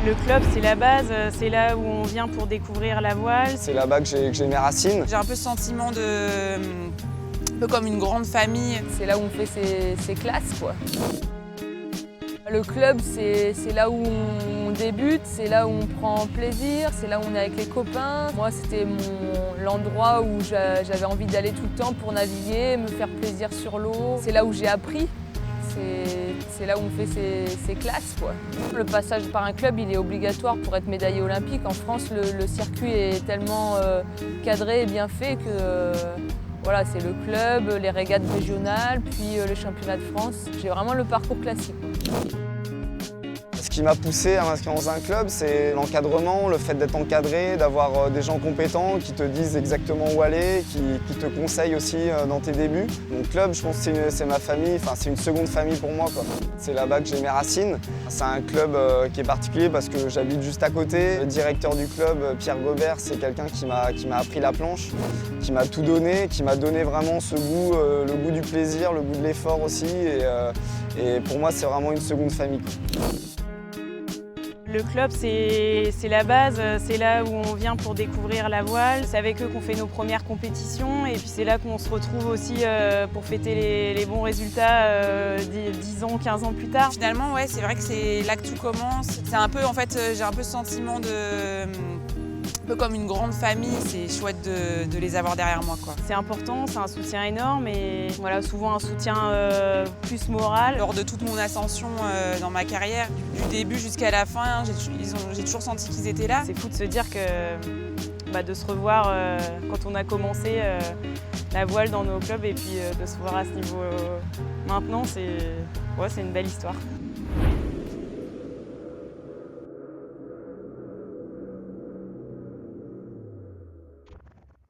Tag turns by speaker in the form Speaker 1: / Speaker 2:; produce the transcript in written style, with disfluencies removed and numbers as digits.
Speaker 1: Le club, c'est la base, c'est là où on vient pour découvrir la voile.
Speaker 2: C'est là-bas que j'ai mes racines.
Speaker 3: J'ai un peu ce sentiment un peu comme une grande famille.
Speaker 4: C'est là où on fait ses classes, quoi. Le club, c'est là où on débute, c'est là où on prend plaisir, c'est là où on est avec les copains. Moi, c'était l'endroit où j'avais envie d'aller tout le temps pour naviguer, me faire plaisir sur l'eau. C'est là où j'ai appris. C'est là où on fait ses classes, quoi. Le passage par un club, il est obligatoire pour être médaillé olympique. En France, le circuit est tellement cadré et bien fait que voilà, c'est le club, les régates régionales, puis le championnat de France. J'ai vraiment le parcours classique.
Speaker 2: Ce qui m'a poussé à m'inscrire dans un club, c'est l'encadrement, le fait d'être encadré, d'avoir des gens compétents qui te disent exactement où aller, qui te conseillent aussi dans tes débuts. Mon club, je pense que c'est ma famille, enfin c'est une seconde famille pour moi, quoi. C'est là-bas que j'ai mes racines. C'est un club qui est particulier parce que j'habite juste à côté. Le directeur du club, Pierre Gobert, c'est quelqu'un qui m'a appris la planche, qui m'a tout donné, qui m'a donné vraiment ce goût, le goût du plaisir, le goût de l'effort aussi. Et pour moi, c'est vraiment une seconde famille, quoi.
Speaker 1: Le club, c'est la base, c'est là où on vient pour découvrir la voile. C'est avec eux qu'on fait nos premières compétitions et puis c'est là qu'on se retrouve aussi pour fêter les bons résultats 10 ans, 15 ans plus tard.
Speaker 3: Finalement, ouais, c'est vrai que c'est là que tout commence. C'est un peu, en fait, j'ai un peu ce sentiment un peu comme une grande famille. C'est chouette de les avoir derrière moi, quoi.
Speaker 1: C'est important, c'est un soutien énorme et voilà, souvent un soutien plus moral.
Speaker 3: Lors de toute mon ascension dans ma carrière, du début jusqu'à la fin, j'ai toujours senti qu'ils étaient là.
Speaker 1: C'est fou de se dire que de se revoir quand on a commencé la voile dans nos clubs et puis de se voir à ce niveau maintenant, c'est une belle histoire.